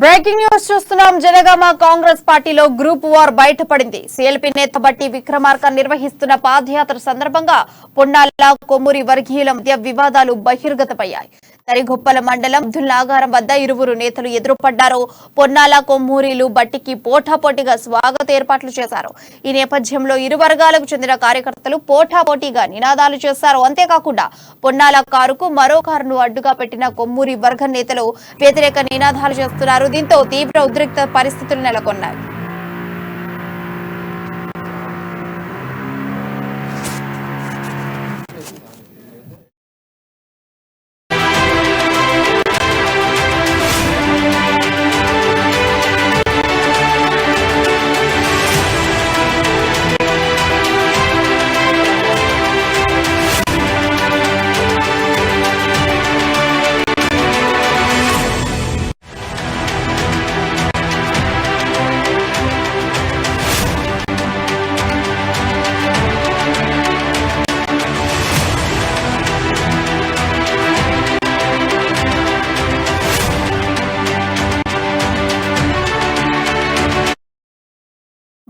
Breaking news చూస్తున్నాం. జనగామ కాంగ్రెస్ పార్టీలో group war బయటపడింది. సిఎల్పి నేత బట్టి విక్రమార్క నిర్వహిస్తున్న పాదయాత్ర సందర్భంగా పొన్నాల కొమ్మూరి వర్గీయుల మధ్య వివాదాలు బహిర్గతమయ్యాయి. తరిగొప్పల మండలం అబ్దుల్ నాగారం వద్ద ఇరువురు నేతలు ఎదురుపడ్డారు. పొన్నాల కొమ్మూరిలు బట్టికి పోటాపోటీగా స్వాగత ఏర్పాట్లు చేశారు. ఈ నేపథ్యంలో ఇరు వర్గాలకు చెందిన కార్యకర్తలు పోటాపోటీగా నినాదాలు చేశారు. అంతేకాకుండా పొన్నాల కారుకు మరో కారును అడ్డుగా పెట్టిన కొమ్మూరి వర్గ నేతలు వ్యతిరేక నినాదాలు చేస్తున్నారు. దీంతో తీవ్ర ఉద్రిక్త పరిస్థితులు నెలకొన్నాయి.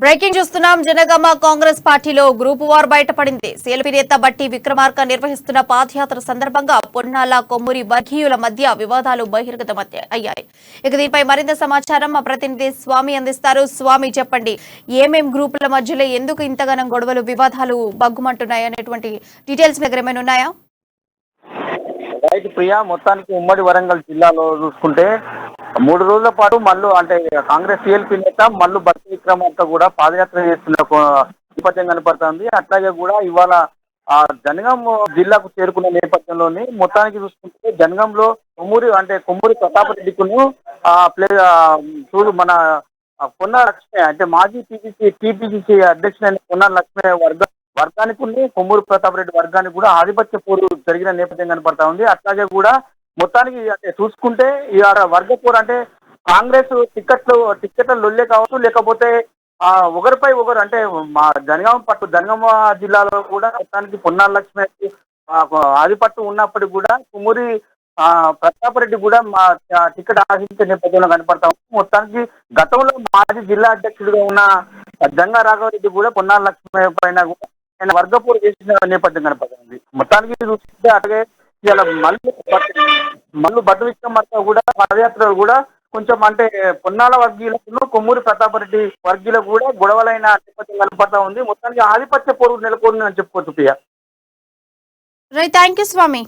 బ్రేకింగ్ చూస్తున్నాం. జనగామ కాంగ్రెస్ పార్టీలో గ్రూప్ వార్ బయటపడింది. సిఎల్పి నేత బట్టి విక్రమార్క నిర్వహిస్తున్న పాదయాత్ర సందర్భంగా పొన్నాల కొమ్మూరి వర్గీయుల మధ్య వివాదాలు బహిర్గతమయ్యాయి. ఇక దీనిపై మరింత సమాచారం మా ప్రతినిధి స్వామి అందిస్తారు. స్వామి, చెప్పండి, ఏమేం గ్రూపుల మధ్యలో ఎందుకు ఇంతగానం గొడవలు వివాదాలు బగ్గుమంటున్నాయి అనేటువంటి డీటెయిల్స్ దగ్గర ఏమైనా ఉన్నాయా? రైట్ ప్రియా, మొత్తానికి ఉమ్మడి వరంగల్ జిల్లాలో చూసుకుంటే 3 రోజుల పాటు మల్లు అంటే కాంగ్రెస్ సిఎల్పి నేత మల్లు బట్టి విక్రమార్క కూడా పాదయాత్ర చేస్తున్న నేపథ్యం కనపడుతుంది. అట్లాగే కూడా ఇవాళ జనగాం జిల్లాకు చేరుకున్న నేపథ్యంలోని మొత్తానికి చూసుకుంటే జనగాంలో కొమ్మూరి ప్రతాప్ రెడ్డికును చూడు మన పొన్నా లక్ష్మి అంటే మాజీ టీపీసీసీ అధ్యక్షుడైన పొన్నా లక్ష్మి వర్గానికి కొమ్మూరి ప్రతాప్ రెడ్డి వర్గానికి కూడా ఆధిపత్య పోరు జరిగిన నేపథ్యం కనపడతా ఉంది. అట్లాగే కూడా మొత్తానికి అంటే చూసుకుంటే ఈ వర్గ పోరు అంటే కాంగ్రెస్ టిక్కెట్ల లొల్లే కావచ్చు, లేకపోతే ఒకరిపై ఒకరు అంటే మా జనగామ జిల్లాలో కూడా మొత్తానికి పొన్నాల లక్ష్మి ఆధిపత్యం ఉన్నప్పటికీ కూడా కొమ్మూరి ప్రతాప్ రెడ్డి కూడా మా టికెట్ ఆశించే నేపథ్యంలో కనపడతా ఉంది. మొత్తానికి గతంలో మాజీ జిల్లా అధ్యక్షుడిగా ఉన్న జంగా రాఘవరెడ్డి కూడా పొన్నాల లక్ష్మి పైన కూడా ఆయన వర్గపోరు చేసిన నేపథ్యం కనపడుతుంది. మొత్తానికి చూస్తుంటే అట్లాగే ఇలా మల్లు బట్టి విక్రమార్క కూడా పాదయాత్ర కూడా కొంచెం అంటే పొన్నాల వర్గీయులకు కొమ్మూరి ప్రతాప్ రెడ్డి వర్గీయులకు కూడా గొడవలైన నేపథ్యం కనపడతా ఉంది. మొత్తానికి ఆధిపత్య పోరు నెలకొందని చెప్పుకోవచ్చు Priya. Right, thank you Swamy.